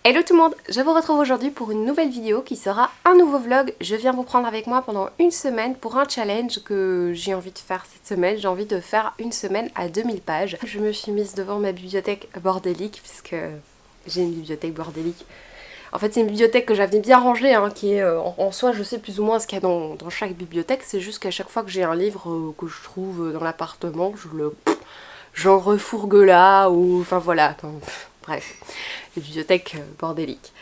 Hello tout le monde, je vous retrouve aujourd'hui pour une nouvelle vidéo qui sera un nouveau vlog. Je viens vous prendre avec moi pendant une semaine pour un challenge que j'ai envie de faire cette semaine. J'ai envie de faire une semaine à 2000 pages. Je me suis mise devant ma bibliothèque bordélique puisque j'ai une bibliothèque bordélique. En fait c'est une bibliothèque que j'avais bien rangée, hein, qui est en soi je sais plus ou moins ce qu'il y a dans chaque bibliothèque. C'est juste qu'à chaque fois que j'ai un livre que je trouve dans l'appartement, j'en refourgue là ou enfin voilà. Bref, bibliothèque bordélique.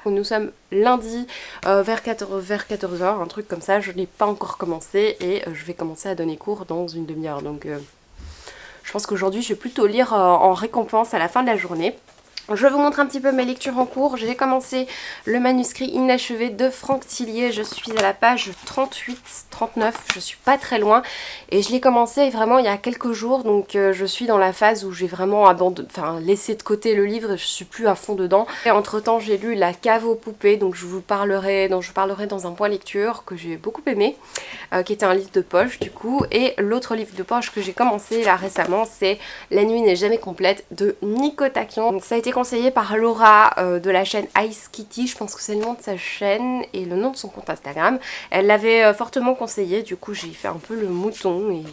Nous sommes lundi vers 14h, un truc comme ça, je n'ai pas encore commencé et je vais commencer à donner cours dans une demi-heure. Donc je pense qu'aujourd'hui je vais plutôt lire en récompense à la fin de la journée. Je vous montre un petit peu mes lectures en cours. J'ai commencé le manuscrit inachevé de Franck Tillier. Je suis à la page 38-39, je suis pas très loin. Et je l'ai commencé vraiment il y a quelques jours. Donc je suis dans la phase où j'ai vraiment laissé de côté le livre et je suis plus à fond dedans. Et entre temps j'ai lu La cave aux poupées, donc je parlerai dans un point lecture que j'ai beaucoup aimé. Qui était un livre de poche du coup. Et l'autre livre de poche que j'ai commencé là récemment, c'est La nuit n'est jamais complète de Nico Taquian. Donc ça a été conseillé par Laura de la chaîne Ice Kitty, je pense que c'est le nom de sa chaîne et le nom de son compte Instagram. Elle l'avait fortement conseillé, du coup j'ai fait un peu le mouton et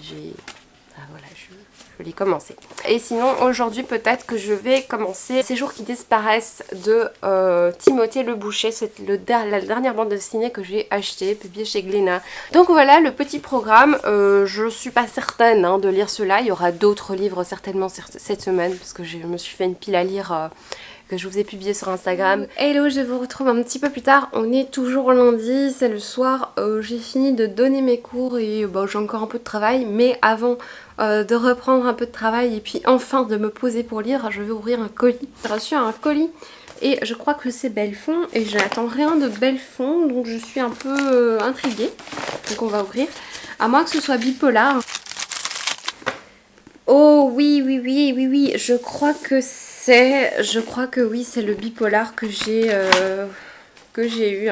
voilà, je l'ai commencé. Et sinon aujourd'hui peut-être que je vais commencer Ces jours qui disparaissent de Timothée Le Boucher. C'est la dernière bande dessinée que j'ai achetée, publiée chez Glénat. Donc voilà le petit programme. Je suis pas certaine de lire cela. Il y aura d'autres livres certainement cette semaine parce que je me suis fait une pile à lire que je vous ai publié sur Instagram. Hello, je vous retrouve un petit peu plus tard. On est toujours lundi, c'est le soir. J'ai fini de donner mes cours et j'ai encore un peu de travail. Mais avant de reprendre un peu de travail et puis enfin de me poser pour lire, je vais ouvrir un colis. J'ai reçu un colis et je crois que c'est Belfond et je n'attends rien de Belfond, donc je suis un peu intriguée. Donc on va ouvrir. À moins que ce soit Bipolar. Oh oui, je crois que oui, c'est le Bipolar que j'ai eu.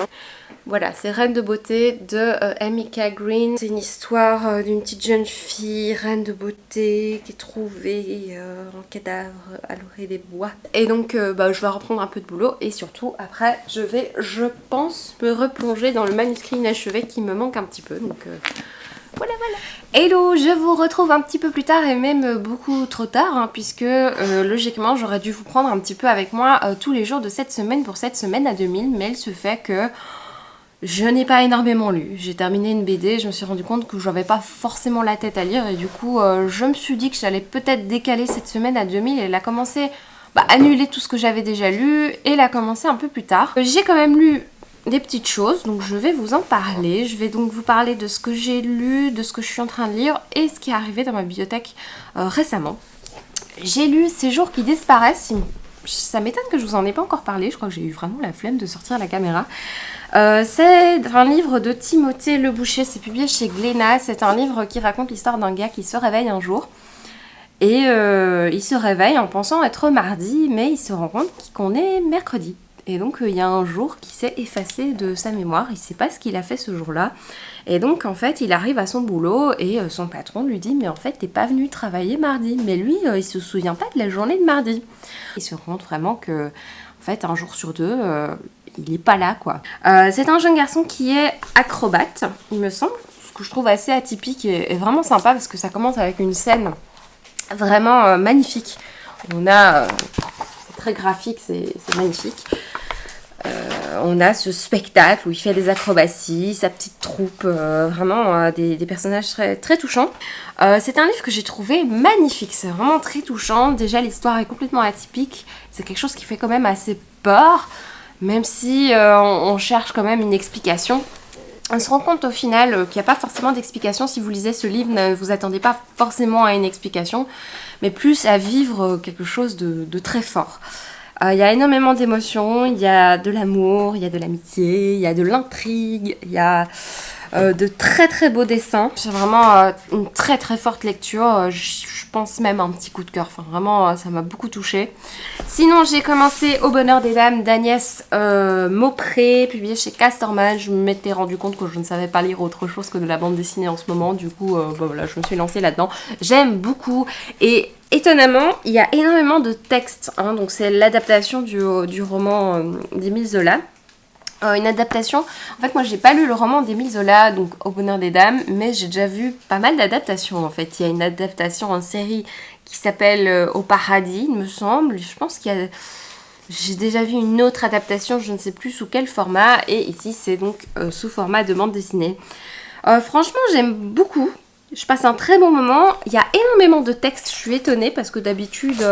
Voilà, c'est Reine de beauté de Emika Green. C'est une histoire d'une petite jeune fille, reine de beauté, qui est trouvée en cadavre à l'orée des bois. Et donc, je vais reprendre un peu de boulot et surtout, après, je pense, me replonger dans le manuscrit inachevé qui me manque un petit peu. Donc, voilà. Hello, je vous retrouve un petit peu plus tard et même beaucoup trop tard puisque logiquement j'aurais dû vous prendre un petit peu avec moi tous les jours de cette semaine pour cette semaine à 2000, mais il se fait que je n'ai pas énormément lu. J'ai terminé une BD, je me suis rendu compte que j'avais pas forcément la tête à lire et du coup je me suis dit que j'allais peut-être décaler cette semaine à 2000 et la commencer, annuler tout ce que j'avais déjà lu et la commencer un peu plus tard. J'ai quand même lu des petites choses, donc je vais vous en parler. Je vais donc vous parler de ce que j'ai lu, de ce que je suis en train de lire et ce qui est arrivé dans ma bibliothèque récemment. J'ai lu Ces jours qui disparaissent. Ça m'étonne que je vous en ai pas encore parlé, je crois que j'ai eu vraiment la flemme de sortir la caméra. C'est un livre de Timothée Le Boucher, c'est publié chez Glénat. C'est un livre qui raconte l'histoire d'un gars qui se réveille un jour. Et il se réveille en pensant être mardi, mais il se rend compte qu'on est mercredi. Et donc il y a un jour qui s'est effacé de sa mémoire, il ne sait pas ce qu'il a fait ce jour-là. Et donc en fait il arrive à son boulot et son patron lui dit mais en fait t'es pas venu travailler mardi. Mais lui il se souvient pas de la journée de mardi. Il se rend compte vraiment que en fait un jour sur deux il n'est pas là quoi. C'est un jeune garçon qui est acrobate il me semble, ce que je trouve assez atypique et vraiment sympa parce que ça commence avec une scène vraiment magnifique. On a... c'est très graphique, c'est magnifique. On a ce spectacle où il fait des acrobaties, sa petite troupe, vraiment des personnages très, très touchants. C'est un livre que j'ai trouvé magnifique, c'est vraiment très touchant. Déjà l'histoire est complètement atypique, c'est quelque chose qui fait quand même assez peur, même si on cherche quand même une explication. On se rend compte au final qu'il n'y a pas forcément d'explication. Si vous lisez ce livre, ne vous attendez pas forcément à une explication, mais plus à vivre quelque chose de très fort. Il y a énormément d'émotions, il y a de l'amour, il y a de l'amitié, il y a de l'intrigue, il y a de très très beaux dessins. C'est vraiment une très très forte lecture, je pense même un petit coup de cœur, enfin vraiment ça m'a beaucoup touchée. Sinon j'ai commencé Au bonheur des dames d'Agnès Maupré, publié chez Casterman. Je m'étais rendu compte que je ne savais pas lire autre chose que de la bande dessinée en ce moment, du coup voilà, je me suis lancée là-dedans. J'aime beaucoup et étonnamment, il y a énormément de textes, hein, donc c'est l'adaptation du roman d'Émile Zola. Une adaptation, en fait moi j'ai pas lu le roman d'Émile Zola, donc Au bonheur des dames, mais j'ai déjà vu pas mal d'adaptations en fait. Il y a une adaptation en série qui s'appelle Au paradis, il me semble, je pense qu'il y a... J'ai déjà vu une autre adaptation, je ne sais plus sous quel format, et ici c'est donc sous format de bande dessinée. Franchement j'aime beaucoup. Je passe un très bon moment. Il y a énormément de textes. Je suis étonnée parce que d'habitude,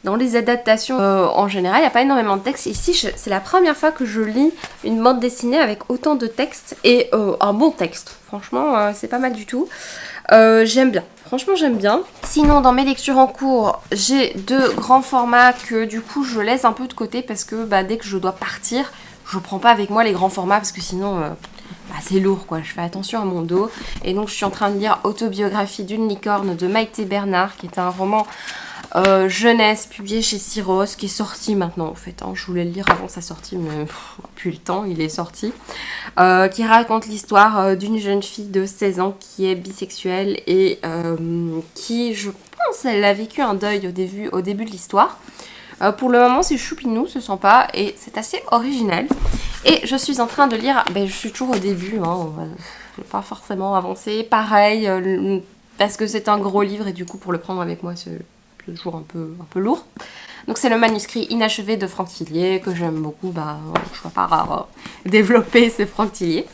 dans les adaptations, en général, il n'y a pas énormément de textes. Ici, c'est la première fois que je lis une bande dessinée avec autant de textes et un bon texte. Franchement, c'est pas mal du tout. J'aime bien. Franchement, j'aime bien. Sinon, dans mes lectures en cours, j'ai 2 grands formats que du coup, je laisse un peu de côté parce que dès que je dois partir, je prends pas avec moi les grands formats parce que sinon... c'est lourd quoi, je fais attention à mon dos. Et donc je suis en train de lire Autobiographie d'une licorne de Maïté Bernard, qui est un roman jeunesse publié chez Syros, qui est sorti maintenant en fait. Je voulais le lire avant sa sortie, mais plus le temps, il est sorti. Qui raconte l'histoire d'une jeune fille de 16 ans qui est bisexuelle et qui, je pense, elle a vécu un deuil au début de l'histoire. Pour le moment, c'est choupinou, c'est sympa et c'est assez original. Et je suis en train de lire, je suis toujours au début, je vais pas forcément avancer. Pareil, parce que c'est un gros livre et du coup, pour le prendre avec moi, c'est toujours un peu lourd. Donc c'est le manuscrit inachevé de Franck Tillier, que j'aime beaucoup, je vois pas rare développer ces Franck Tillier.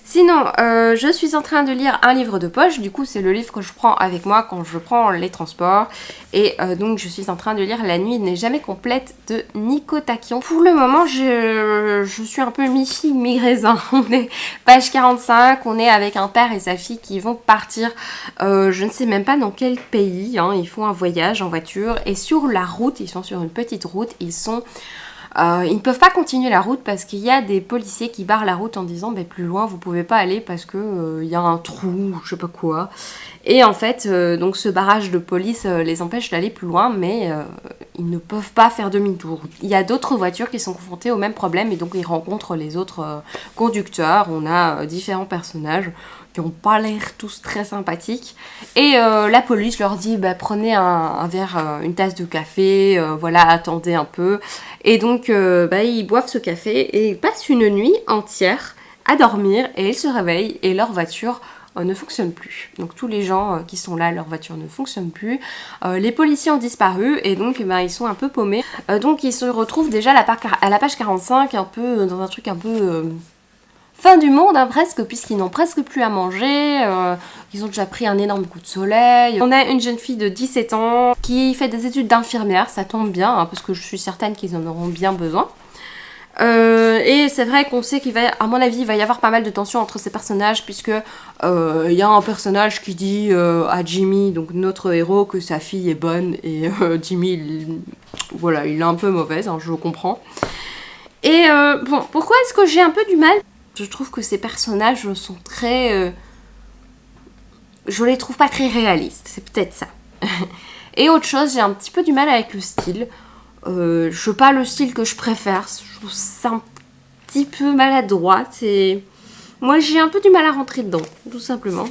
Sinon, je suis en train de lire un livre de poche, du coup c'est le livre que je prends avec moi quand je prends les transports. Et donc je suis en train de lire La nuit n'est jamais complète de Nico Taquion. Pour le moment, je suis un peu mi-figue, mi-raisin. On est page 45, on est avec un père et sa fille qui vont partir, je ne sais même pas dans quel pays, ils font un voyage en voiture. Et sur la route, ils sont sur une petite route, ils ne peuvent pas continuer la route parce qu'il y a des policiers qui barrent la route en disant plus loin vous pouvez pas aller parce que il y a un trou, je sais pas quoi. Et en fait, donc ce barrage de police les empêche d'aller plus loin, mais ils ne peuvent pas faire demi-tour. Il y a d'autres voitures qui sont confrontées au même problème et donc ils rencontrent les autres conducteurs. On a différents personnages qui n'ont pas l'air tous très sympathiques. Et la police leur dit prenez un verre, une tasse de café, voilà, attendez un peu. Et donc ils boivent ce café et ils passent une nuit entière à dormir et ils se réveillent et leur voiture ne fonctionne plus. Donc tous les gens qui sont là, leur voiture ne fonctionne plus. Les policiers ont disparu et donc ils sont un peu paumés. Donc ils se retrouvent déjà à la page 45, un peu dans un truc un peu... fin du monde presque, puisqu'ils n'ont presque plus à manger, ils ont déjà pris un énorme coup de soleil. On a une jeune fille de 17 ans qui fait des études d'infirmière, ça tombe bien, parce que je suis certaine qu'ils en auront bien besoin. Et c'est vrai qu'on sait à mon avis, il va y avoir pas mal de tensions entre ces personnages, puisque il y a un personnage qui dit à Jimmy, donc notre héros, que sa fille est bonne, et Jimmy, il est un peu mauvaise, je comprends. Et pourquoi est-ce que j'ai un peu du mal ? Je trouve que ces personnages sont très... je les trouve pas très réalistes, c'est peut-être ça. Et autre chose, j'ai un petit peu du mal avec le style. Je sais pas le style que je préfère, je trouve ça un petit peu maladroit. Moi j'ai un peu du mal à rentrer dedans, tout simplement.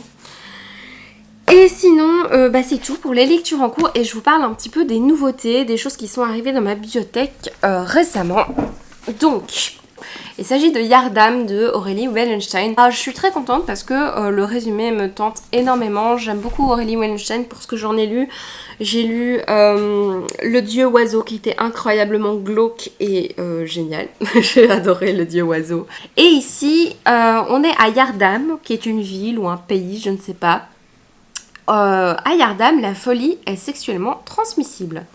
Et sinon, c'est tout pour les lectures en cours et je vous parle un petit peu des nouveautés, des choses qui sont arrivées dans ma bibliothèque récemment. Donc... il s'agit de Yardam de Aurélie Wallenstein. Je suis très contente parce que le résumé me tente énormément. J'aime beaucoup Aurélie Wallenstein pour ce que j'en ai lu. J'ai lu Le Dieu Oiseau qui était incroyablement glauque et génial. J'ai adoré Le Dieu Oiseau. Et ici, on est à Yardam, qui est une ville ou un pays, je ne sais pas. À Yardam, la folie est sexuellement transmissible.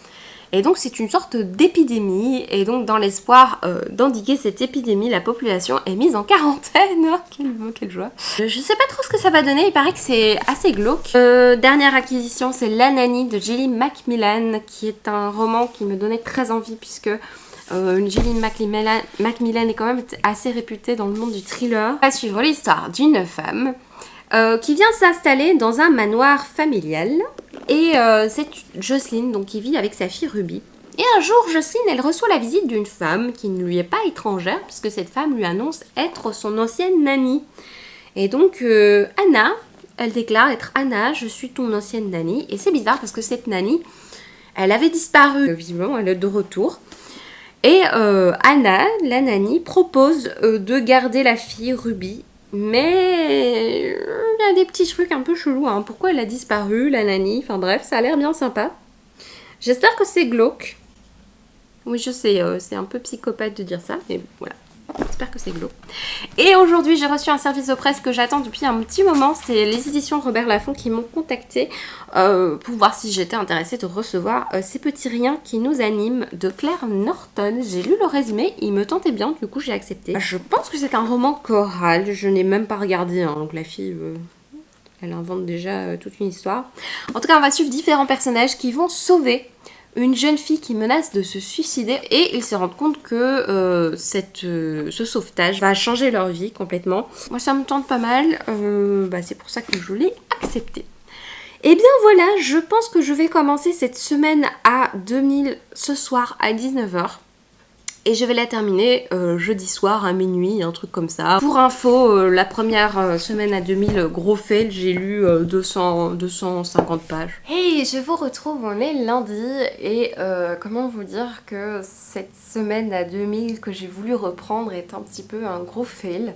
Et donc c'est une sorte d'épidémie, et donc dans l'espoir d'endiguer cette épidémie, la population est mise en quarantaine. Oh, quelle joie. Je sais pas trop ce que ça va donner, il paraît que c'est assez glauque. Dernière acquisition, c'est L'Ananie de Gillian Macmillan, qui est un roman qui me donnait très envie, puisque Gillian Macmillan est quand même assez réputée dans le monde du thriller. On va suivre l'histoire d'une femme qui vient s'installer dans un manoir familial. Et c'est Jocelyne donc, qui vit avec sa fille Ruby. Et un jour, Jocelyne, elle reçoit la visite d'une femme qui ne lui est pas étrangère, puisque cette femme lui annonce être son ancienne nanny. Et donc, Anna, elle déclare être Anna, je suis ton ancienne nanny. Et c'est bizarre parce que cette nanny, Elle avait disparu, visiblement elle est de retour. Et Anna, la nanny, propose de garder la fille Ruby. Mais il y a des petits trucs un peu chelous. Hein. Pourquoi elle a disparu, la nanny? Enfin bref, ça a l'air bien sympa. J'espère que c'est glauque. Oui, je sais, c'est un peu psychopathe de dire ça, mais voilà. J'espère que c'est glauque. Et aujourd'hui, j'ai reçu un service de presse que j'attends depuis un petit moment. C'est les éditions Robert Laffont qui m'ont contacté pour voir si j'étais intéressée de recevoir Ces petits riens qui nous animent de Claire Norton. J'ai lu le résumé, il me tentait bien, du coup j'ai accepté. Je pense que c'est un roman choral, je n'ai même pas regardé, hein, donc la fille... elle invente déjà toute une histoire. En tout cas, on va suivre différents personnages qui vont sauver une jeune fille qui menace de se suicider et ils se rendent compte que ce sauvetage va changer leur vie complètement. Moi, ça me tente pas mal. C'est pour ça que je l'ai accepté. Et bien voilà, je pense que je vais commencer cette semaine à 2000 ce soir à 19h. Et je vais la terminer jeudi soir à minuit, un truc comme ça. Pour info, la première semaine à 2000, gros fail, j'ai lu 250 pages. Hey, je vous retrouve, on est lundi et comment vous dire que cette semaine à 2000 que j'ai voulu reprendre est un petit peu un gros fail.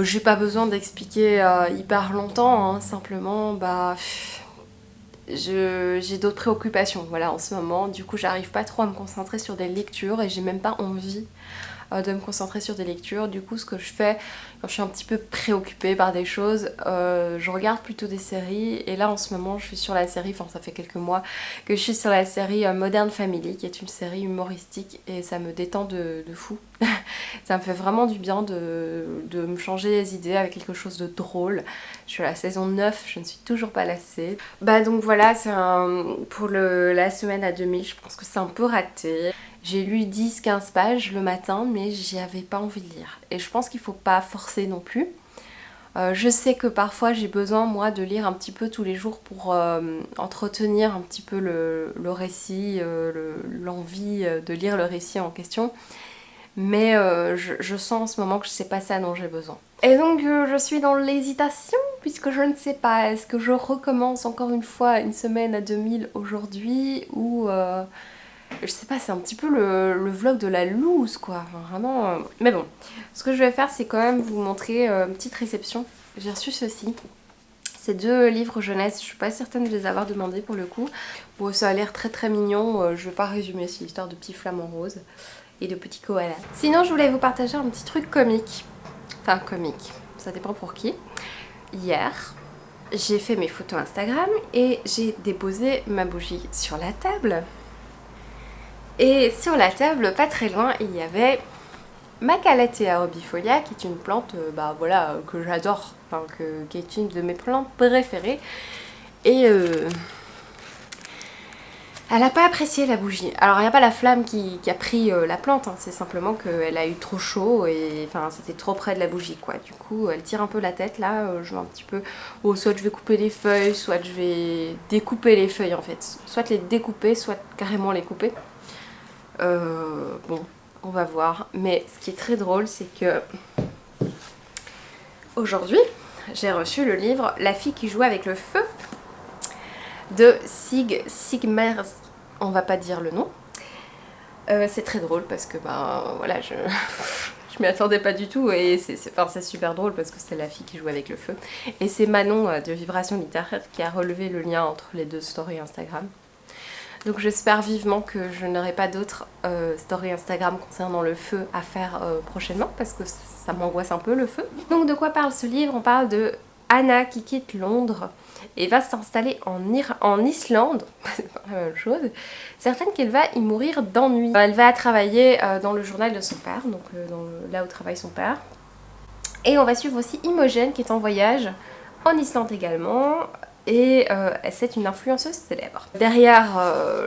J'ai pas besoin d'expliquer hyper longtemps, hein, simplement j'ai d'autres préoccupations voilà en ce moment, du coup j'arrive pas trop à me concentrer sur des lectures et j'ai même pas envie de me concentrer sur des lectures. Du coup ce que je fais quand je suis un petit peu préoccupée par des choses, je regarde plutôt des séries et là en ce moment je suis sur la série, enfin ça fait quelques mois que je suis sur la série Modern Family qui est une série humoristique et ça me détend de fou. Ça me fait vraiment du bien de me changer les idées avec quelque chose de drôle. Je suis à la saison 9, je ne suis toujours pas lassée. Donc voilà, c'est pour la semaine à 2000, je pense que c'est un peu raté. J'ai lu 10-15 pages le matin, mais j'y avais pas envie de lire. Et je pense qu'il faut pas forcer non plus. Je sais que parfois j'ai besoin moi de lire un petit peu tous les jours pour entretenir un petit peu le récit, l'envie de lire le récit en question. Mais je sens en ce moment que c'est pas ça dont j'ai besoin. Et donc je suis dans l'hésitation puisque je ne sais pas, est-ce que je recommence encore une fois une semaine à 2000 aujourd'hui ou... je sais pas, c'est un petit peu le vlog de la loose quoi, enfin, vraiment... Mais bon, ce que je vais faire c'est quand même vous montrer une petite réception. J'ai reçu ceci. C'est 2 livres jeunesse, je suis pas certaine de les avoir demandés pour le coup. Bon, ça a l'air très très mignon, je vais pas résumer, c'est l'histoire de petits flamants roses et de petits koalas. Sinon je voulais vous partager un petit truc comique. Enfin comique, ça dépend pour qui. Hier, j'ai fait mes photos Instagram et j'ai déposé ma bougie sur la table. Et sur la table, pas très loin, il y avait ma Calathea rubifolia, qui est une plante que j'adore, enfin, qui est une de mes plantes préférées. Et elle n'a pas apprécié la bougie. Alors il n'y a pas la flamme qui a pris la plante, hein, c'est simplement qu'elle a eu trop chaud et enfin c'était trop près de la bougie quoi. Du coup elle tire un peu la tête là, je vais un petit peu... soit je vais couper les feuilles, soit je vais découper les feuilles en fait. Soit les découper, soit carrément les couper. Bon, on va voir. Mais ce qui est très drôle c'est que... Aujourd'hui, j'ai reçu le livre La fille qui jouait avec le feu de Sigmar, on va pas dire le nom. C'est très drôle parce que voilà, je m'y attendais pas du tout et c'est super drôle parce que c'est la fille qui joue avec le feu. Et c'est Manon de Vibration Littéraire qui a relevé le lien entre les 2 stories Instagram. Donc j'espère vivement que je n'aurai pas d'autres stories Instagram concernant le feu à faire prochainement parce que ça m'angoisse un peu le feu. Donc de quoi parle ce livre? On parle de Anna qui quitte Londres et va s'installer en Islande, c'est pas la même chose, certaine qu'elle va y mourir d'ennui. Elle va travailler dans le journal de son père, donc là où travaille son père. Et on va suivre aussi Imogen qui est en voyage en Islande également. Et c'est une influenceuse célèbre. Derrière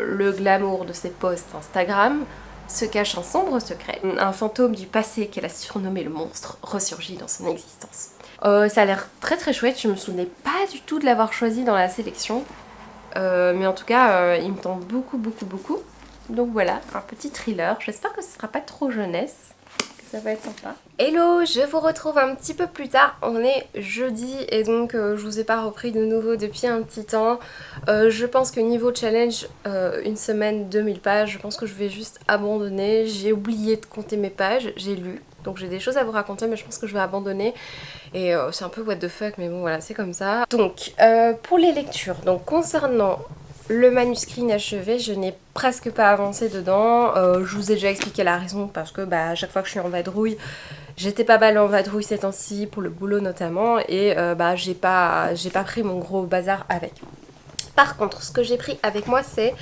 le glamour de ses posts Instagram se cache un sombre secret. Un fantôme du passé qu'elle a surnommé le monstre ressurgit dans son existence. Ça a l'air très très chouette, je me souvenais pas du tout de l'avoir choisi dans la sélection. Mais en tout cas, il me tente beaucoup. Donc voilà, un petit thriller. J'espère que ce sera pas trop jeunesse. Ça va être sympa. Hello, je vous retrouve un petit peu plus tard. On est jeudi et donc je vous ai pas repris de nouveau depuis un petit temps. Je pense que niveau challenge, une semaine, 2000 pages, je pense que je vais juste abandonner. J'ai oublié de compter mes pages, j'ai lu. Donc j'ai des choses à vous raconter mais je pense que je vais abandonner. Et c'est un peu what the fuck mais bon voilà, c'est comme ça. Donc pour les lectures, donc concernant le manuscrit inachevé, je n'ai presque pas avancé dedans. Je vous ai déjà expliqué la raison parce que à chaque fois que je suis en vadrouille, j'étais pas mal en vadrouille ces temps-ci pour le boulot notamment et j'ai pas pris mon gros bazar avec. Par contre, ce que j'ai pris avec moi c'est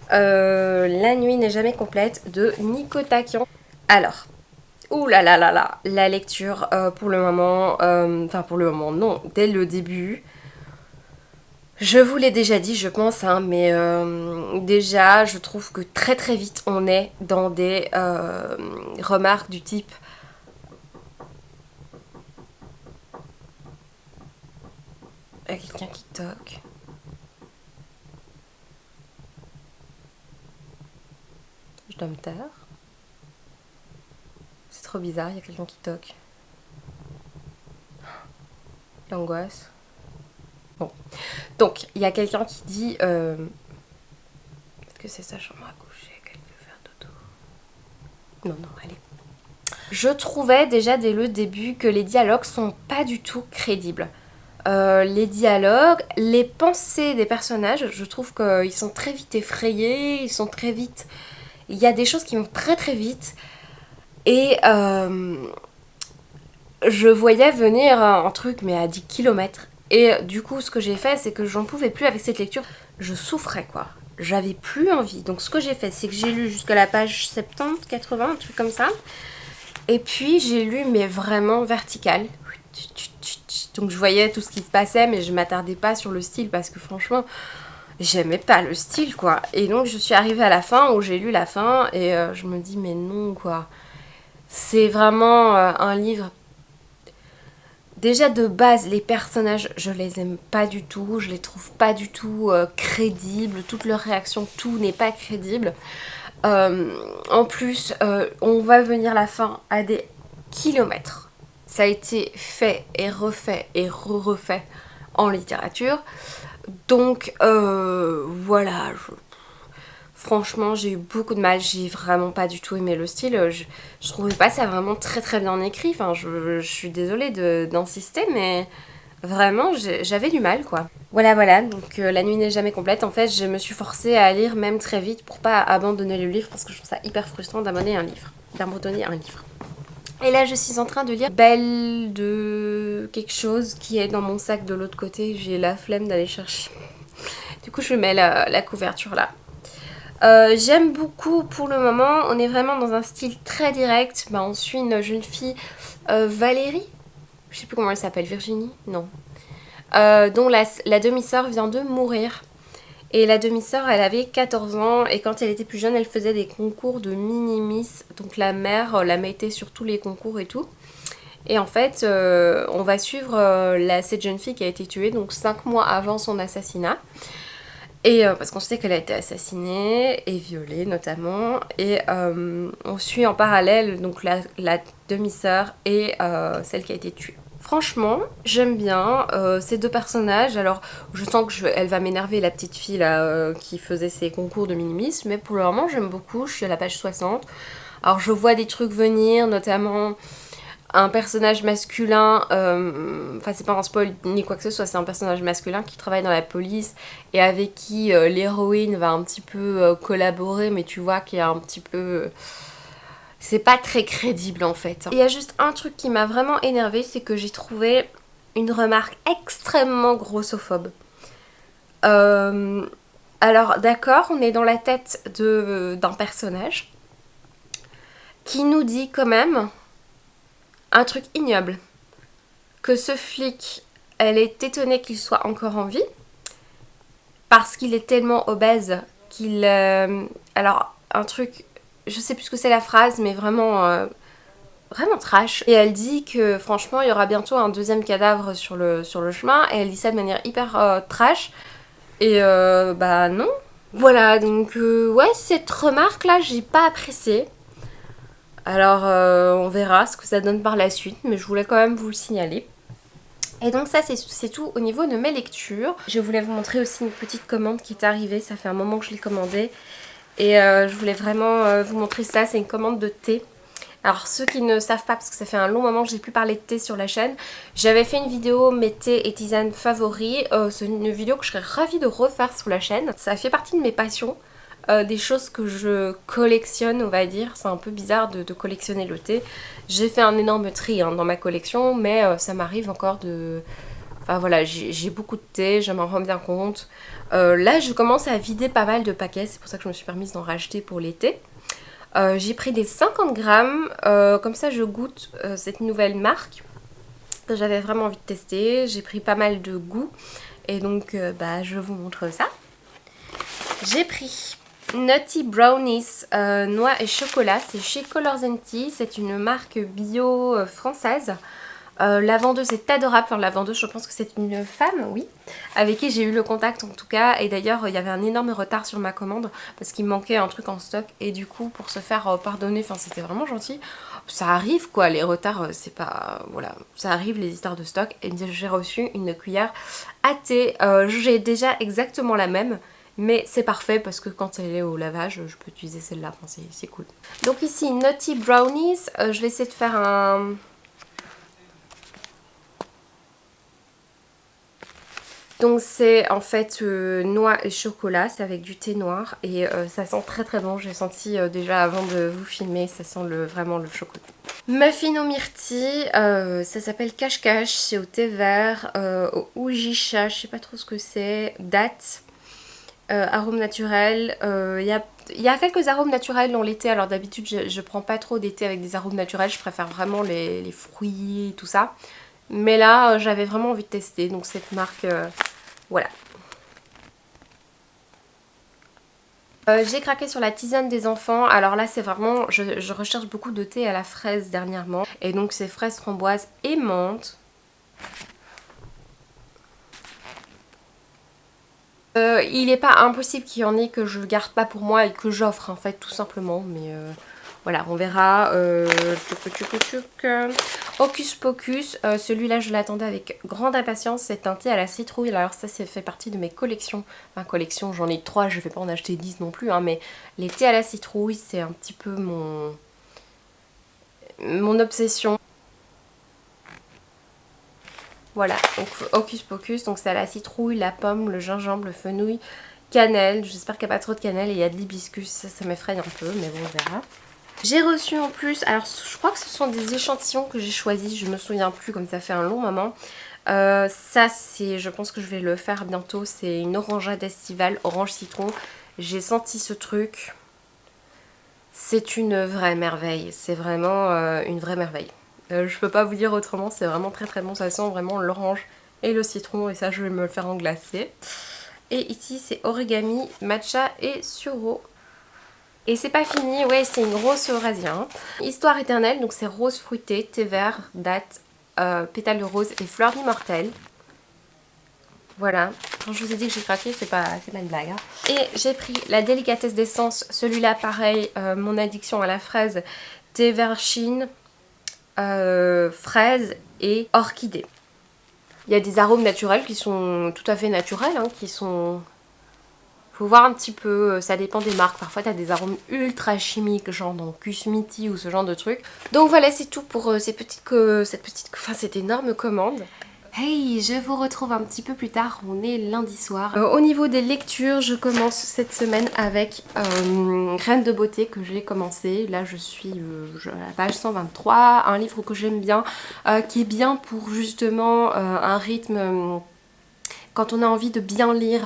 La nuit n'est jamais complète de Nico Takian. Alors, ouh là là là là, la lecture pour le moment, enfin pour le moment non, dès le début. Je vous l'ai déjà dit, je pense, hein, mais déjà, je trouve que très très vite, on est dans des remarques du type « quelqu'un qui toque ». Je dois me taire. C'est trop bizarre, il y a quelqu'un qui toque. L'angoisse. Bon. Donc, il y a quelqu'un qui dit peut-être que c'est sa chambre à coucher, qu'elle veut faire dodo. Non, non, allez. Je trouvais déjà dès le début que les dialogues sont pas du tout crédibles. Les dialogues, les pensées des personnages, je trouve qu'ils sont très vite effrayés, ils sont très vite... Il y a des choses qui vont très très vite. Et je voyais venir un truc mais à 10 km. Et du coup ce que j'ai fait c'est que j'en pouvais plus avec cette lecture. Je souffrais quoi. J'avais plus envie. Donc ce que j'ai fait c'est que j'ai lu jusqu'à la page 70, 80, un truc comme ça. Et puis j'ai lu mais vraiment vertical. Donc je voyais tout ce qui se passait mais je m'attardais pas sur le style parce que franchement j'aimais pas le style quoi. Et donc je suis arrivée à la fin où j'ai lu la fin et je me dis mais non quoi. C'est vraiment un livre... Déjà de base, les personnages, je les aime pas du tout, je les trouve pas du tout crédibles, toutes leurs réactions, tout n'est pas crédible. En plus, on va venir la fin à des kilomètres. Ça a été fait et refait et refait en littérature. Donc voilà, franchement, j'ai eu beaucoup de mal, j'ai vraiment pas du tout aimé le style. Je trouvais pas ça vraiment très très bien écrit. Enfin, je suis désolée d'insister, mais vraiment, j'avais du mal quoi. Voilà, voilà, donc La nuit n'est jamais complète. En fait, je me suis forcée à lire même très vite pour pas abandonner le livre parce que je trouve ça hyper frustrant d'abandonner un livre. Et là, je suis en train de lire Belle de quelque chose qui est dans mon sac de l'autre côté. J'ai la flemme d'aller chercher. Du coup, je mets la couverture là. J'aime beaucoup pour le moment, on est vraiment dans un style très direct. On suit une jeune fille, Valérie, je sais plus comment elle s'appelle, Virginie, non, dont la demi-sœur vient de mourir. Et la demi-sœur, elle avait 14 ans et quand elle était plus jeune, elle faisait des concours de mini-miss. Donc la mère la mettait sur tous les concours et tout. Et en fait, on va suivre cette jeune fille qui a été tuée, donc 5 mois avant son assassinat. Et parce qu'on sait qu'elle a été assassinée et violée notamment. Et on suit en parallèle donc la demi-sœur et celle qui a été tuée. Franchement, j'aime bien ces deux personnages. Alors, je sens qu'elle va m'énerver, la petite fille là qui faisait ses concours de minimisme. Mais pour le moment, j'aime beaucoup. Je suis à la page 60. Alors, je vois des trucs venir, notamment... un personnage masculin, enfin c'est pas un spoil ni quoi que ce soit, c'est un personnage masculin qui travaille dans la police et avec qui l'héroïne va un petit peu collaborer, mais tu vois qu'il y a un petit peu... c'est pas très crédible en fait. Il y a juste un truc qui m'a vraiment énervée, c'est que j'ai trouvé une remarque extrêmement grossophobe. Alors d'accord, on est dans la tête d'un personnage qui nous dit quand même... un truc ignoble, que ce flic, elle est étonnée qu'il soit encore en vie, parce qu'il est tellement obèse qu'il... alors, un truc, je sais plus ce que c'est la phrase, mais vraiment, vraiment trash. Et elle dit que franchement, il y aura bientôt un deuxième cadavre sur le chemin, et elle dit ça de manière hyper trash, et bah non. Voilà, donc ouais, cette remarque-là, j'ai pas apprécié. Alors on verra ce que ça donne par la suite, mais je voulais quand même vous le signaler. Et donc ça c'est tout au niveau de mes lectures. Je voulais vous montrer aussi une petite commande qui est arrivée, ça fait un moment que je l'ai commandée. Et je voulais vraiment vous montrer ça, c'est une commande de thé. Alors ceux qui ne savent pas, parce que ça fait un long moment que j'ai plus parlé de thé sur la chaîne, j'avais fait une vidéo mes thés et tisanes favoris. C'est une vidéo que je serais ravie de refaire sur la chaîne. Ça fait partie de mes passions. Des choses que je collectionne, on va dire. C'est un peu bizarre de collectionner le thé. J'ai fait un énorme tri hein, dans ma collection, mais ça m'arrive encore de... Enfin voilà, j'ai beaucoup de thé, je m'en rends bien compte. Là, je commence à vider pas mal de paquets, c'est pour ça que je me suis permise d'en racheter pour l'été. J'ai pris des 50 grammes, comme ça je goûte cette nouvelle marque que j'avais vraiment envie de tester. J'ai pris pas mal de goût et donc bah, je vous montre ça. J'ai pris Nutty Brownies noix et chocolat, c'est chez Colors & Tea, c'est une marque bio française. La vendeuse est adorable, enfin la vendeuse je pense que c'est une femme, oui, avec qui j'ai eu le contact en tout cas, et d'ailleurs il y avait un énorme retard sur ma commande parce qu'il me manquait un truc en stock et du coup pour se faire pardonner, enfin c'était vraiment gentil, ça arrive quoi, les retards c'est pas, voilà, ça arrive les histoires de stock, et j'ai reçu une cuillère à thé, j'ai déjà exactement la même. Mais c'est parfait parce que quand elle est au lavage, je peux utiliser celle-là, enfin, c'est cool. Donc ici, Nutty Brownies, je vais essayer de faire un... Donc c'est en fait noix et chocolat, c'est avec du thé noir et ça sent très très bon. J'ai senti déjà avant de vous filmer, ça sent vraiment le chocolat. Muffin aux myrtilles, ça s'appelle cache-cache, c'est au thé vert, au oujisha, je sais pas trop ce que c'est, date, arôme naturel. Il y a quelques arômes naturels dans les thés, alors d'habitude je prends pas trop des thés avec des arômes naturels, je préfère vraiment les fruits et tout ça. Mais là j'avais vraiment envie de tester, donc cette marque... voilà. J'ai craqué sur la tisane des enfants. Alors là c'est vraiment, je recherche beaucoup de thé à la fraise dernièrement. Et donc c'est fraise, framboise et menthe. Il n'est pas impossible qu'il y en ait que je garde pas pour moi et que j'offre en fait tout simplement. Mais voilà, on verra. Hocus Pocus, celui-là je l'attendais avec grande impatience, c'est un thé à la citrouille. Alors ça fait partie de mes collections. Enfin collection, j'en ai 3, je vais pas en acheter 10 non plus. Hein, mais les thés à la citrouille c'est un petit peu mon obsession. Voilà, donc Hocus Pocus, donc c'est à la citrouille, la pomme, le gingembre, le fenouil, cannelle. J'espère qu'il n'y a pas trop de cannelle et il y a de l'hibiscus, ça m'effraie un peu, mais bon on verra. J'ai reçu en plus, alors je crois que ce sont des échantillons que j'ai choisis, je me souviens plus comme ça fait un long moment. Ça c'est, je pense que je vais le faire bientôt, c'est une orangeade estivale, orange citron. J'ai senti ce truc, c'est une vraie merveille, c'est vraiment une vraie merveille. Je peux pas vous dire autrement, c'est vraiment très très bon, ça sent vraiment l'orange et le citron et ça je vais me le faire en glacé. Et ici c'est origami, matcha et suro. Et c'est pas fini, ouais c'est une rose eurasien. Histoire éternelle, donc c'est rose fruitée, thé vert, date, pétales de rose et fleurs d'immortel. Voilà, quand je vous ai dit que j'ai craqué, c'est pas une blague. Hein. Et j'ai pris la délicatesse d'essence, celui-là pareil, mon addiction à la fraise, thé vert Chine, fraise et orchidée. Il y a des arômes naturels qui sont tout à fait naturels, hein, qui sont... Faut voir un petit peu, ça dépend des marques. Parfois t'as des arômes ultra chimiques, genre dans Kusmiti ou ce genre de trucs. Donc voilà, c'est tout pour cette énorme commande. Hey, je vous retrouve un petit peu plus tard, on est lundi soir. Au niveau des lectures, je commence cette semaine avec Reine de beauté que j'ai commencé. Là je suis à la page 123, un livre que j'aime bien, qui est bien pour justement un rythme... quand on a envie de bien lire,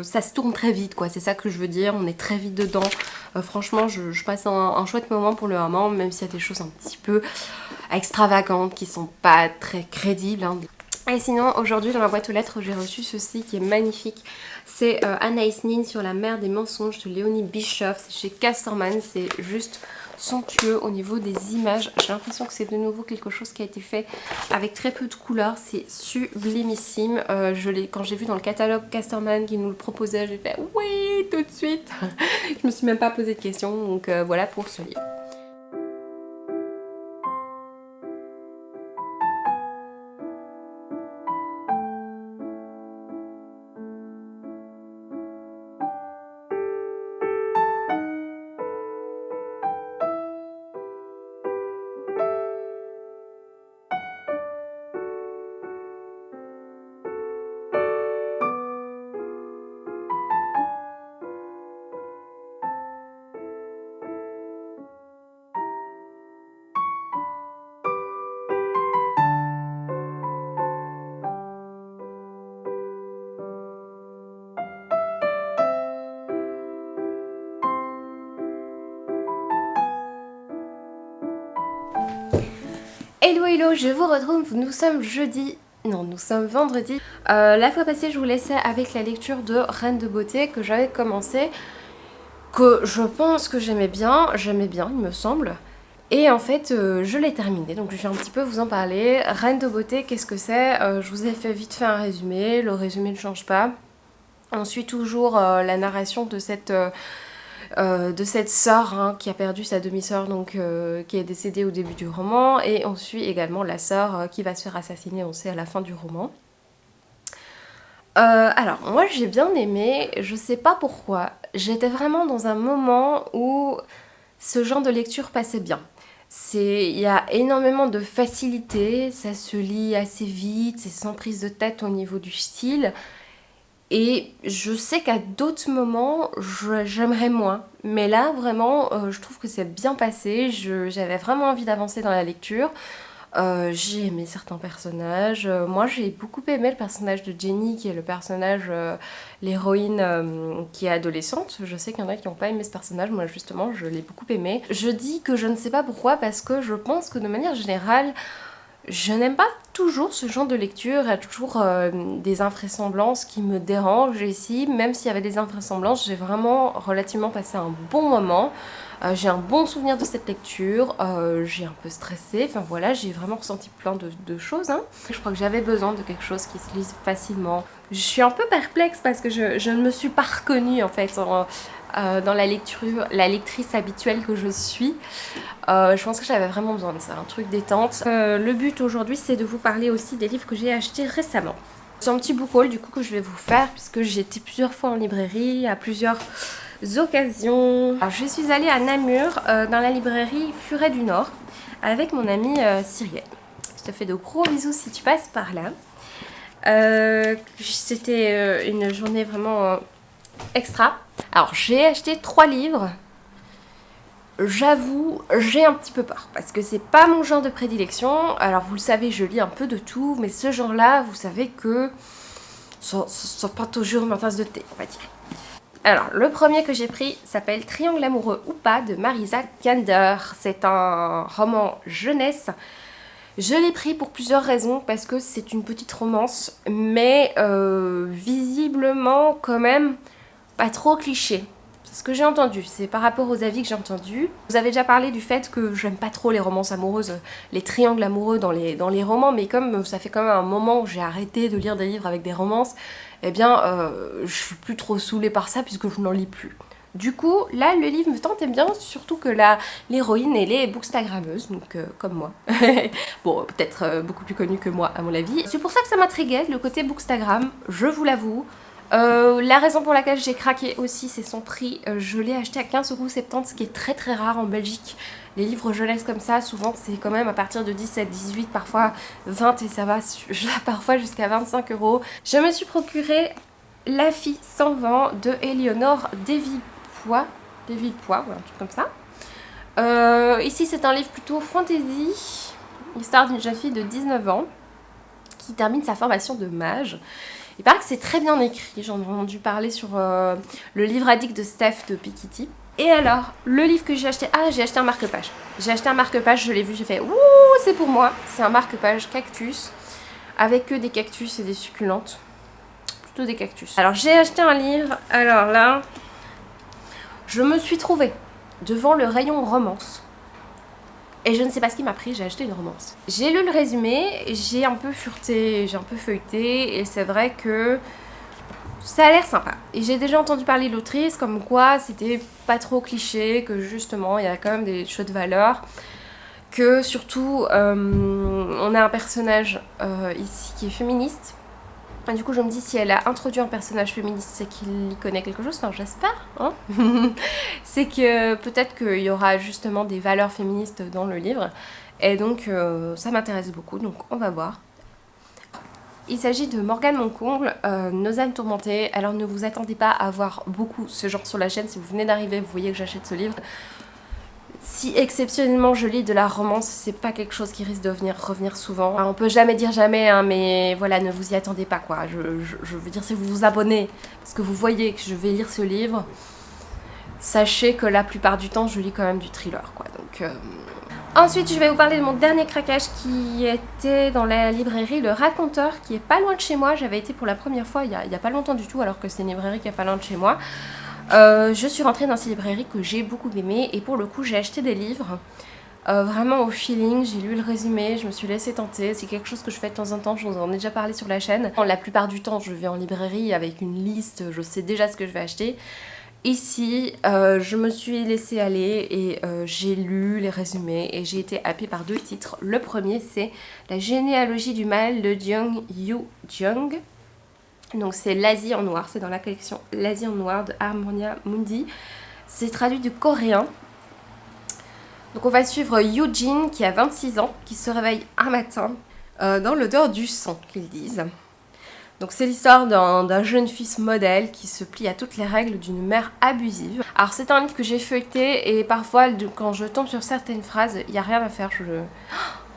ça se tourne très vite quoi, c'est ça que je veux dire, on est très vite dedans. Franchement je passe un chouette moment pour le moment, même s'il y a des choses un petit peu extravagantes qui sont pas très crédibles. Hein. Et sinon aujourd'hui dans ma boîte aux lettres j'ai reçu ceci qui est magnifique. C'est Anaïs Nin sur la mer des mensonges de Léonie Bischoff. C'est chez Casterman, c'est juste somptueux au niveau des images. J'ai l'impression que c'est de nouveau quelque chose qui a été fait avec très peu de couleurs. C'est sublimissime. Quand j'ai vu dans le catalogue Casterman qui nous le proposait, j'ai fait oui tout de suite. Je me suis même pas posé de questions. Donc voilà pour ce livre. Hello hello, je vous retrouve, nous sommes jeudi, non nous sommes vendredi. La fois passée je vous laissais avec la lecture de Reine de beauté que j'avais commencé, que je pense que j'aimais bien il me semble. Et en fait je l'ai terminé, donc je vais un petit peu vous en parler. Reine de beauté, qu'est-ce que c'est? Je vous ai fait vite fait un résumé, le résumé ne change pas. On suit toujours la narration de cette sœur hein, qui a perdu sa demi-sœur, donc qui est décédée au début du roman, et on suit également la sœur qui va se faire assassiner, on sait, à la fin du roman. Alors moi j'ai bien aimé, je sais pas pourquoi, j'étais vraiment dans un moment où ce genre de lecture passait bien. Il y a énormément de facilité, ça se lit assez vite, c'est sans prise de tête au niveau du style. Et je sais qu'à d'autres moments, j'aimerais moins. Mais là, vraiment, je trouve que c'est bien passé. J'avais vraiment envie d'avancer dans la lecture. J'ai aimé certains personnages. Moi, j'ai beaucoup aimé le personnage de Jenny, qui est le personnage, l'héroïne qui est adolescente. Je sais qu'il y en a qui n'ont pas aimé ce personnage. Moi, justement, je l'ai beaucoup aimé. Je dis que je ne sais pas pourquoi, parce que je pense que de manière générale, je n'aime pas toujours ce genre de lecture, il y a toujours des invraisemblances qui me dérangent ici. Même s'il y avait des invraisemblances, j'ai vraiment relativement passé un bon moment. J'ai un bon souvenir de cette lecture, j'ai un peu stressé, enfin voilà, j'ai vraiment ressenti plein de choses. Hein. Je crois que j'avais besoin de quelque chose qui se lise facilement. Je suis un peu perplexe parce que je ne me suis pas reconnue en fait dans la lectrice habituelle que je suis. Je pense que j'avais vraiment besoin de ça, un truc détente. Le but aujourd'hui, c'est de vous parler aussi des livres que j'ai achetés récemment. C'est un petit book haul du coup que je vais vous faire puisque j'ai été plusieurs fois en librairie, à plusieurs occasions. Alors, je suis allée à Namur dans la librairie Furet du Nord avec mon amie Cyrielle. Je te fais de gros bisous si tu passes par là. C'était une journée vraiment extra. Alors j'ai acheté 3 livres. J'avoue, j'ai un petit peu peur parce que c'est pas mon genre de prédilection. Alors vous le savez, je lis un peu de tout, mais ce genre-là, vous savez que c'est pas toujours ma tasse de thé, on va dire. Alors, le premier que j'ai pris s'appelle Triangle amoureux ou pas de Marisa Kander. C'est un roman jeunesse. Je l'ai pris pour plusieurs raisons, parce que c'est une petite romance, mais visiblement quand même pas trop cliché. C'est ce que j'ai entendu, c'est par rapport aux avis que j'ai entendus. Vous avez déjà parlé du fait que j'aime pas trop les romances amoureuses, les triangles amoureux dans les romans, mais comme ça fait quand même un moment où j'ai arrêté de lire des livres avec des romances, eh bien je suis plus trop saoulée par ça puisque je n'en lis plus. Du coup, là, le livre me tentait bien, surtout que l'héroïne, elle est bookstagrammeuse, donc comme moi. Bon, peut-être beaucoup plus connue que moi, à mon avis. C'est pour ça que ça m'intriguait, le côté bookstagram, je vous l'avoue. La raison pour laquelle j'ai craqué aussi, c'est son prix. Je l'ai acheté à 15,70 €, ce qui est très très rare en Belgique. Les livres jeunesse comme ça, souvent c'est quand même à partir de 17, 18, parfois 20 et ça va parfois jusqu'à 25 €. Je me suis procuré La fille sans vent de Éléonore Devipoix, ou un truc comme ça. Ici c'est un livre plutôt fantasy, l'histoire d'une jeune fille de 19 ans qui termine sa formation de mage. Il paraît que c'est très bien écrit, j'en ai entendu parler sur le livre addict de Steph de Piketty. Et alors, le livre que j'ai acheté, j'ai acheté un marque-page. J'ai acheté un marque-page, je l'ai vu, j'ai fait ouh, c'est pour moi. C'est un marque-page cactus, avec que des cactus et des succulentes. Plutôt des cactus. Alors j'ai acheté un livre, alors là, je me suis trouvée devant le rayon romance. Et je ne sais pas ce qui m'a pris, j'ai acheté une romance. J'ai lu le résumé, j'ai un peu fureté, j'ai un peu feuilleté, et c'est vrai que ça a l'air sympa. Et j'ai déjà entendu parler de l'autrice, comme quoi c'était pas trop cliché, que justement il y a quand même des chouettes valeurs. Que surtout, on a un personnage ici qui est féministe. Et du coup je me dis si elle a introduit un personnage féministe, c'est qu'il y connaît quelque chose, enfin j'espère, hein. C'est que peut-être qu'il y aura justement des valeurs féministes dans le livre. Et donc ça m'intéresse beaucoup, donc on va voir. Il s'agit de Morgane Moncomble, Nos âmes tourmentées. Alors ne vous attendez pas à voir beaucoup ce genre sur la chaîne. Si vous venez d'arriver, vous voyez que j'achète ce livre. Si exceptionnellement je lis de la romance, c'est pas quelque chose qui risque de revenir souvent. Enfin, on peut jamais dire jamais, hein, mais voilà, ne vous y attendez pas quoi. Je veux dire, si vous vous abonnez, parce que vous voyez que je vais lire ce livre, sachez que la plupart du temps je lis quand même du thriller quoi. Donc Ensuite, je vais vous parler de mon dernier craquage qui était dans la librairie Le Raconteur, qui est pas loin de chez moi. J'avais été pour la première fois il y a pas longtemps du tout, alors que c'est une librairie qui est pas loin de chez moi. Je suis rentrée dans cette librairie que j'ai beaucoup aimée et pour le coup, j'ai acheté des livres. Vraiment au feeling, j'ai lu le résumé, je me suis laissée tenter, c'est quelque chose que je fais de temps en temps, je vous en ai déjà parlé sur la chaîne. La plupart du temps, je vais en librairie avec une liste, je sais déjà ce que je vais acheter. Ici, je me suis laissée aller et j'ai lu les résumés et j'ai été happée par 2 titres. Le premier, c'est La généalogie du mal de Jung Yu Jung. Donc c'est L'Asie en noir, c'est dans la collection L'Asie en noir de Harmonia Mundi. C'est traduit du coréen. Donc on va suivre Eugene qui a 26 ans, qui se réveille un matin dans l'odeur du sang, qu'ils disent. Donc c'est l'histoire d'un jeune fils modèle qui se plie à toutes les règles d'une mère abusive. Alors c'est un livre que j'ai feuilleté et parfois quand je tombe sur certaines phrases, il n'y a rien à faire.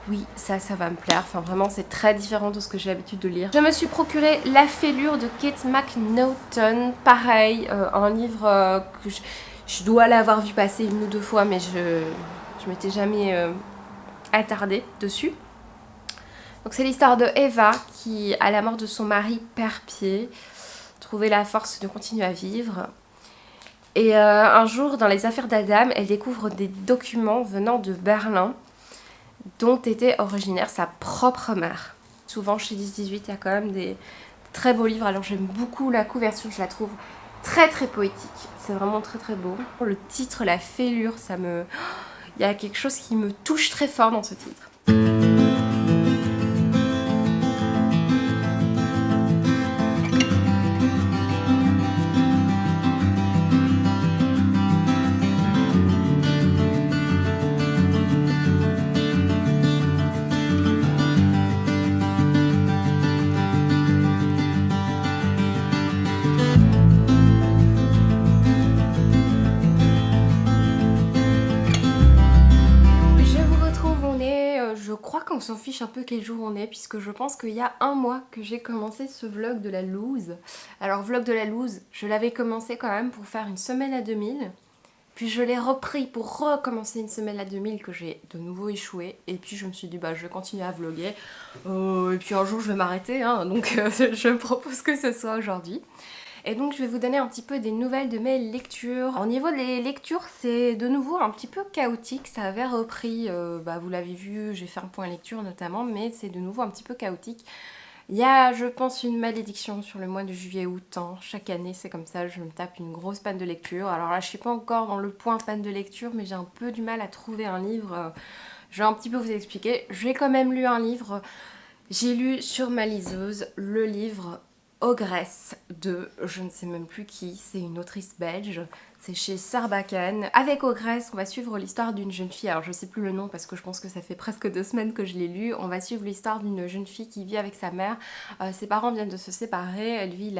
Oui, ça va me plaire. Enfin vraiment c'est très différent de ce que j'ai l'habitude de lire. Je me suis procuré La Fêlure de Kate McNaughton. Pareil, un livre que je dois l'avoir vu passer 1 ou 2 fois mais je m'étais jamais attardée dessus. Donc c'est l'histoire de Eva qui, à la mort de son mari, perd pied, trouvait la force de continuer à vivre. Et un jour, dans les affaires d'Adam, elle découvre des documents venant de Berlin dont était originaire sa propre mère. Souvent chez 10-18, il y a quand même des très beaux livres. Alors j'aime beaucoup la couverture, je la trouve très très poétique. C'est vraiment très très beau. Le titre, La Fêlure, il y a quelque chose qui me touche très fort dans ce titre. Je crois qu'on s'en fiche un peu quel jour on est puisque je pense qu'il y a 1 mois que j'ai commencé ce vlog de la loose. Alors vlog de la loose, je l'avais commencé quand même pour faire une semaine à 2000. Puis je l'ai repris pour recommencer une semaine à 2000 que j'ai de nouveau échoué. Et puis je me suis dit bah je vais continuer à vlogger. Et puis un jour je vais m'arrêter hein, donc je propose que ce soit aujourd'hui. Et donc je vais vous donner un petit peu des nouvelles de mes lectures. Au niveau des lectures, c'est de nouveau un petit peu chaotique, ça avait repris, vous l'avez vu, j'ai fait un point lecture notamment, mais c'est de nouveau un petit peu chaotique. Il y a, je pense, une malédiction sur le mois de juillet-août. Chaque année, c'est comme ça, je me tape une grosse panne de lecture. Alors là, je suis pas encore dans le point panne de lecture, mais j'ai un peu du mal à trouver un livre. Je vais un petit peu vous expliquer. J'ai quand même lu un livre. J'ai lu sur ma liseuse le livre Ogresse de je ne sais même plus qui, c'est une autrice belge, c'est chez Sarbacane. Avec Ogresse, on va suivre l'histoire d'une jeune fille, alors je sais plus le nom parce que je pense que ça fait presque 2 semaines que je l'ai lu. On va suivre l'histoire d'une jeune fille qui vit avec sa mère, ses parents viennent de se séparer, elle vit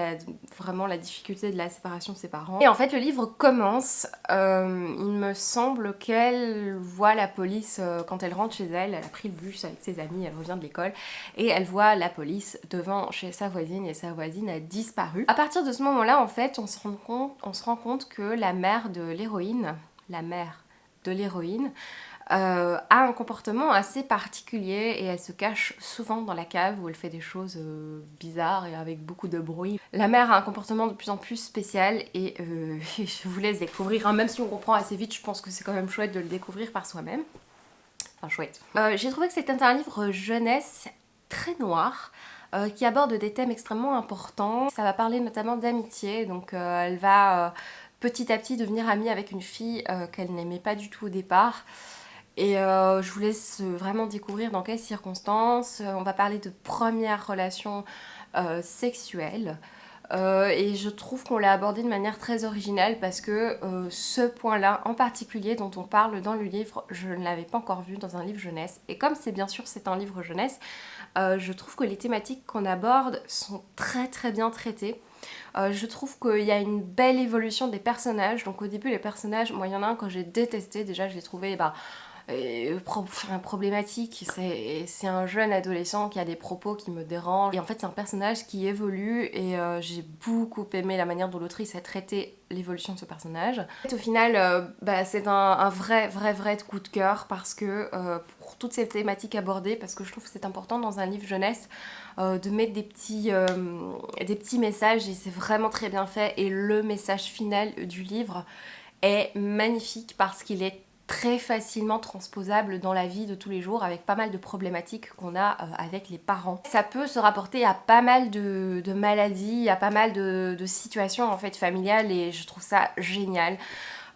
vraiment la difficulté de la séparation de ses parents. Et en fait le livre commence, il me semble qu'elle voit la police quand elle rentre chez elle, elle a pris le bus avec ses amis, elle revient de l'école, et elle voit la police devant chez sa voisine et sa voisine a disparu. À partir de ce moment-là, en fait, on se rend compte que la mère de l'héroïne, a un comportement assez particulier et elle se cache souvent dans la cave où elle fait des choses bizarres et avec beaucoup de bruit. La mère a un comportement de plus en plus spécial et je vous laisse découvrir, hein, même si on comprend assez vite, je pense que c'est quand même chouette de le découvrir par soi-même. Enfin chouette. J'ai trouvé que c'était un livre jeunesse très noir, qui aborde des thèmes extrêmement importants. Ça va parler notamment d'amitié, donc elle va petit à petit devenir amie avec une fille qu'elle n'aimait pas du tout au départ. Et je vous laisse vraiment découvrir dans quelles circonstances. On va parler de premières relations sexuelles. Et je trouve qu'on l'a abordé de manière très originale parce que ce point-là en particulier dont on parle dans le livre, je ne l'avais pas encore vu dans un livre jeunesse. Et comme c'est bien sûr c'est un livre jeunesse, je trouve que les thématiques qu'on aborde sont très très bien traitées. Je trouve qu'il y a une belle évolution des personnages. Donc au début les personnages, moi il y en a un que j'ai détesté, déjà je l'ai trouvé problématique. C'est un jeune adolescent qui a des propos qui me dérangent. Et en fait, c'est un personnage qui évolue et j'ai beaucoup aimé la manière dont l'autrice a traité l'évolution de ce personnage. En fait, au final, c'est un vrai coup de cœur parce que pour toutes ces thématiques abordées, parce que je trouve que c'est important dans un livre jeunesse de mettre des petits messages et c'est vraiment très bien fait. Et le message final du livre est magnifique parce qu'il est très facilement transposable dans la vie de tous les jours avec pas mal de problématiques qu'on a avec les parents. Ça peut se rapporter à pas mal de maladies, à pas mal de situations en fait familiales et je trouve ça génial.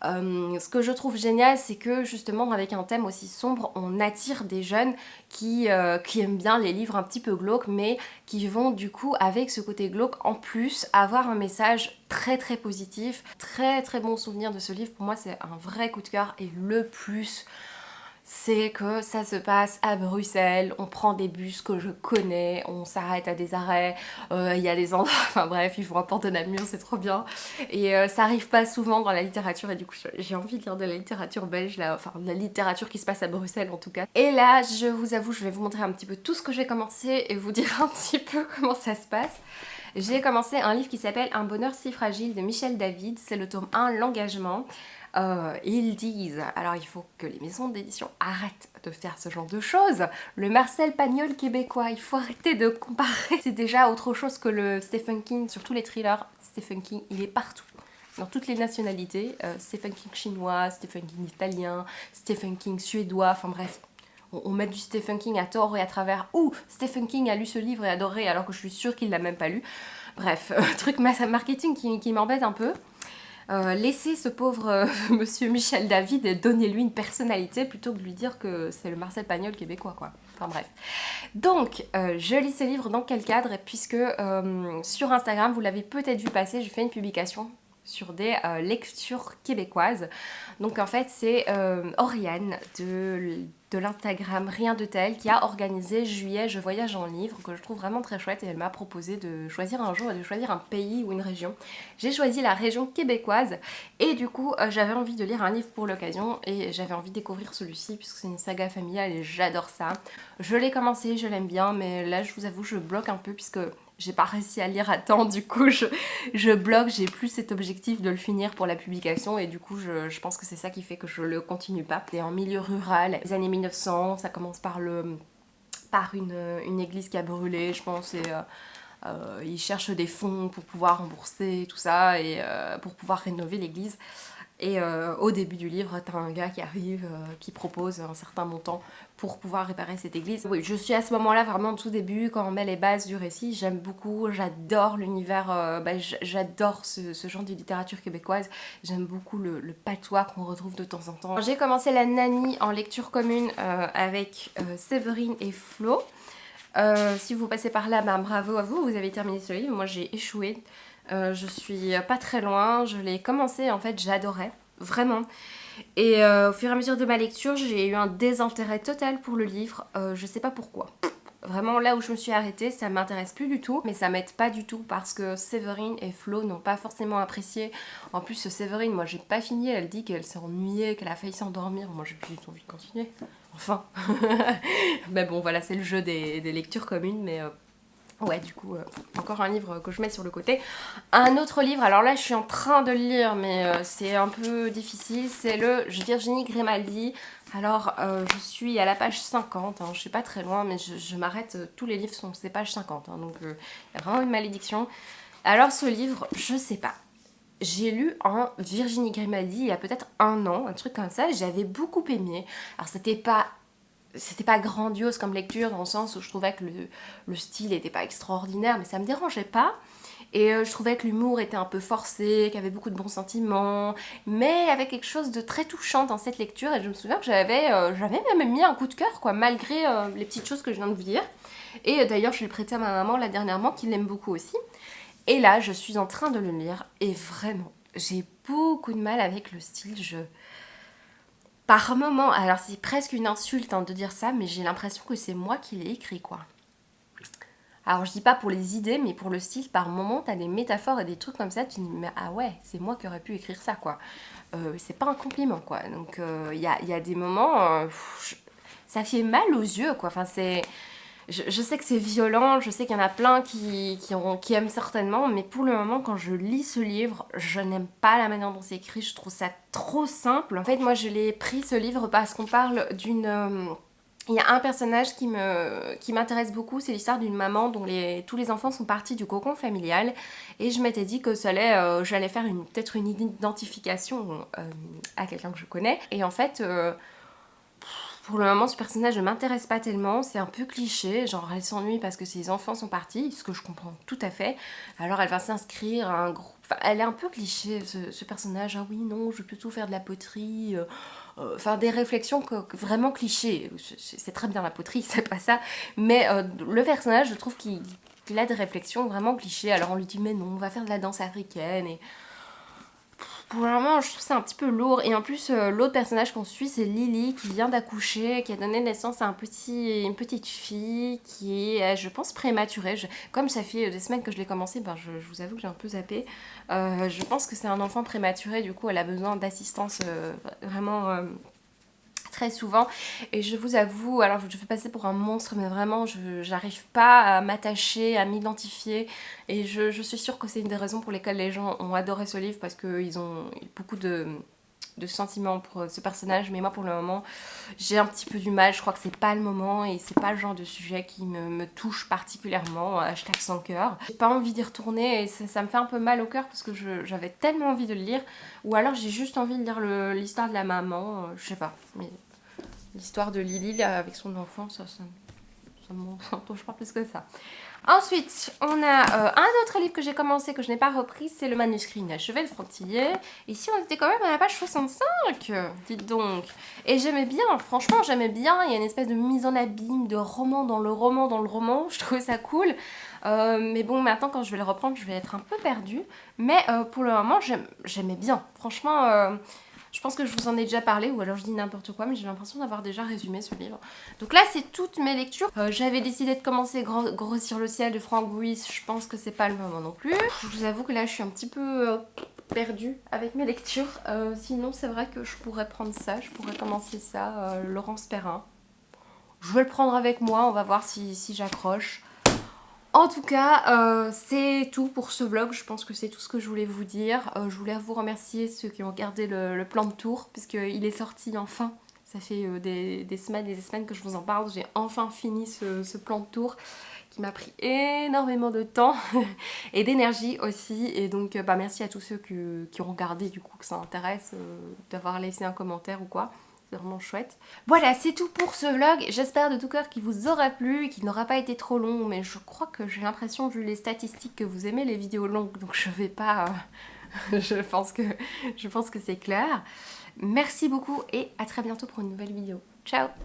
Ce que je trouve génial, c'est que justement avec un thème aussi sombre, on attire des jeunes qui aiment bien les livres un petit peu glauques, mais qui vont du coup avec ce côté glauque en plus avoir un message très très positif. Très très bon souvenir de ce livre, pour moi c'est un vrai coup de cœur et le plus... c'est que ça se passe à Bruxelles, on prend des bus que je connais, on s'arrête à des arrêts, il y a des endroits, enfin bref, ils font un port de Namur, c'est trop bien. Et ça arrive pas souvent dans la littérature et du coup j'ai envie de lire de la littérature belge, là, enfin de la littérature qui se passe à Bruxelles en tout cas. Et là, je vous avoue, je vais vous montrer un petit peu tout ce que j'ai commencé et vous dire un petit peu comment ça se passe. J'ai commencé un livre qui s'appelle Un bonheur si fragile de Michel David, c'est le tome 1, L'engagement. Ils disent, alors il faut que les maisons d'édition arrêtent de faire ce genre de choses. Le Marcel Pagnol québécois, il faut arrêter de comparer. C'est déjà autre chose que le Stephen King. Sur tous les thrillers, Stephen King, il est partout. Dans toutes les nationalités, Stephen King chinois, Stephen King italien, Stephen King suédois, enfin bref. On met du Stephen King à tort et à travers. Ou Stephen King a lu ce livre et adoré alors que je suis sûre qu'il l'a même pas lu. Bref, truc marketing qui m'embête un peu. Laissez ce pauvre monsieur Michel David et donnez-lui une personnalité plutôt que de lui dire que c'est le Marcel Pagnol québécois quoi. Enfin bref. Donc je lis ce livre dans quel cadre puisque sur Instagram vous l'avez peut-être vu passer, j'ai fait une publication sur des lectures québécoises. Donc en fait c'est Oriane de l'Instagram Rien de Tel qui a organisé Juillet Je voyage en livre que je trouve vraiment très chouette et elle m'a proposé de choisir un jour et de choisir un pays ou une région. J'ai choisi la région québécoise et du coup j'avais envie de lire un livre pour l'occasion et j'avais envie de découvrir celui-ci puisque c'est une saga familiale et j'adore ça. Je l'ai commencé, je l'aime bien mais là je vous avoue je bloque un peu puisque j'ai pas réussi à lire à temps, du coup je bloque, j'ai plus cet objectif de le finir pour la publication et du coup je pense que c'est ça qui fait que je le continue pas. C'est en milieu rural, les années 1900, ça commence par une église qui a brûlé je pense et ils cherchent des fonds pour pouvoir rembourser tout ça et pour pouvoir rénover l'église. Et au début du livre, t'as un gars qui arrive, qui propose un certain montant pour pouvoir réparer cette église. Oui, je suis à ce moment-là vraiment au tout début, quand on met les bases du récit, j'aime beaucoup, j'adore l'univers, j'adore ce genre de littérature québécoise, j'aime beaucoup le patois qu'on retrouve de temps en temps. J'ai commencé la Nanny en lecture commune avec Séverine et Flo. Si vous passez par là, bravo à vous, vous avez terminé ce livre, moi j'ai échoué. Je suis pas très loin, je l'ai commencé en fait, j'adorais, vraiment. Et au fur et à mesure de ma lecture, j'ai eu un désintérêt total pour le livre, je sais pas pourquoi. Vraiment là où je me suis arrêtée, ça m'intéresse plus du tout, mais ça m'aide pas du tout parce que Séverine et Flo n'ont pas forcément apprécié. En plus, Séverine, moi j'ai pas fini, elle dit qu'elle s'est ennuyée, qu'elle a failli s'endormir, moi j'ai plus du tout envie de continuer. Enfin, mais bon voilà, c'est le jeu des lectures communes, mais ouais, du coup, encore un livre que je mets sur le côté. Un autre livre, alors là je suis en train de le lire, mais c'est un peu difficile, c'est le Virginie Grimaldi. Alors, je suis à la page 50, hein, je suis pas très loin, mais je m'arrête, tous les livres sont ces pages 50, hein, donc il y a vraiment une malédiction. Alors ce livre, je sais pas. J'ai lu en Virginie Grimaldi il y a peut-être 1 an, un truc comme ça, j'avais beaucoup aimé. Alors c'était pas grandiose comme lecture dans le sens où je trouvais que le style n'était pas extraordinaire, mais ça me dérangeait pas. Et je trouvais que l'humour était un peu forcé, qu'il y avait beaucoup de bons sentiments, mais il y avait quelque chose de très touchant dans cette lecture. Et je me souviens que j'avais même mis un coup de cœur, quoi, malgré les petites choses que je viens de vous dire. Et d'ailleurs, je l'ai prêté à ma maman là dernièrement, qui l'aime beaucoup aussi. Et là, je suis en train de le lire, et vraiment, j'ai beaucoup de mal avec le style. Par moment, alors c'est presque une insulte hein, de dire ça, mais j'ai l'impression que c'est moi qui l'ai écrit, quoi. Alors je dis pas pour les idées, mais pour le style, par moment t'as des métaphores et des trucs comme ça, tu te dis mais ah ouais, c'est moi qui aurais pu écrire ça quoi. C'est pas un compliment quoi. Donc y a des moments, ça fait mal aux yeux quoi. Enfin c'est, je sais que c'est violent, je sais qu'il y en a plein qui aiment certainement, mais pour le moment, quand je lis ce livre, je n'aime pas la manière dont c'est écrit, je trouve ça trop simple. En fait, moi, je l'ai pris ce livre parce qu'on parle d'une... il y a un personnage qui m'intéresse beaucoup, c'est l'histoire d'une maman dont tous les enfants sont partis du cocon familial. Et je m'étais dit que j'allais faire peut-être une identification à quelqu'un que je connais. Et en fait... pour le moment, ce personnage ne m'intéresse pas tellement, c'est un peu cliché, genre elle s'ennuie parce que ses enfants sont partis, ce que je comprends tout à fait. Alors elle va s'inscrire à un groupe... Enfin, elle est un peu cliché, ce personnage. Ah oui, non, je veux plutôt faire de la poterie. Enfin, des réflexions vraiment clichés. C'est très bien la poterie, c'est pas ça. Mais le personnage, je trouve qu'il a des réflexions vraiment clichés. Alors on lui dit, mais non, on va faire de la danse africaine. Et pour le moment, je trouve ça un petit peu lourd. Et en plus, l'autre personnage qu'on suit, c'est Lily, qui vient d'accoucher, qui a donné naissance à une petite fille qui est, je pense, prématurée. Comme ça fait des semaines que je l'ai commencé, ben je vous avoue que j'ai un peu zappé. Je pense que c'est un enfant prématuré, du coup, elle a besoin d'assistance vraiment... très souvent, et je vous avoue, alors je fais passer pour un monstre, mais vraiment j'arrive pas à m'attacher, à m'identifier, et je suis sûre que c'est une des raisons pour lesquelles les gens ont adoré ce livre, parce qu'ils ont beaucoup de sentiments pour ce personnage, mais moi pour le moment j'ai un petit peu du mal, je crois que c'est pas le moment et c'est pas le genre de sujet qui me touche particulièrement, hashtag sans cœur. J'ai pas envie d'y retourner et ça me fait un peu mal au cœur parce que j'avais tellement envie de le lire, ou alors j'ai juste envie de lire l'histoire de la maman, je sais pas, mais l'histoire de Lily là, avec son enfant, ça m'en touche pas plus que ça. Ensuite, on a un autre livre que j'ai commencé, que je n'ai pas repris, c'est le manuscrit inachevé de Frontillé. Ici, on était quand même à la page 65, dites donc. Et j'aimais bien, franchement, j'aimais bien. Il y a une espèce de mise en abîme, de roman dans le roman dans le roman. Je trouvais ça cool. Mais bon, maintenant, quand je vais le reprendre, je vais être un peu perdue. Mais pour le moment, j'aimais bien. Franchement... je pense que je vous en ai déjà parlé, ou alors je dis n'importe quoi, mais j'ai l'impression d'avoir déjà résumé ce livre. Donc là, c'est toutes mes lectures. J'avais décidé de commencer Grossir le ciel de Frank Bruce, je pense que c'est pas le moment non plus. Je vous avoue que là, je suis un petit peu perdue avec mes lectures. Sinon, c'est vrai que je pourrais prendre ça, je pourrais commencer ça, Laurence Perrin. Je vais le prendre avec moi, on va voir si j'accroche. En tout cas, c'est tout pour ce vlog, je pense que c'est tout ce que je voulais vous dire. Je voulais vous remercier ceux qui ont regardé le plan de tour, puisqu'il est sorti enfin. Ça fait des semaines et des semaines que je vous en parle, j'ai enfin fini ce plan de tour qui m'a pris énormément de temps et d'énergie aussi. Et donc bah, merci à tous ceux qui ont regardé, du coup, que ça intéresse, d'avoir laissé un commentaire ou quoi. C'est vraiment chouette. Voilà, c'est tout pour ce vlog. J'espère de tout cœur qu'il vous aura plu et qu'il n'aura pas été trop long. Mais je crois que j'ai l'impression, vu les statistiques, que vous aimez les vidéos longues. Donc je vais pas... je pense que c'est clair. Merci beaucoup et à très bientôt pour une nouvelle vidéo. Ciao!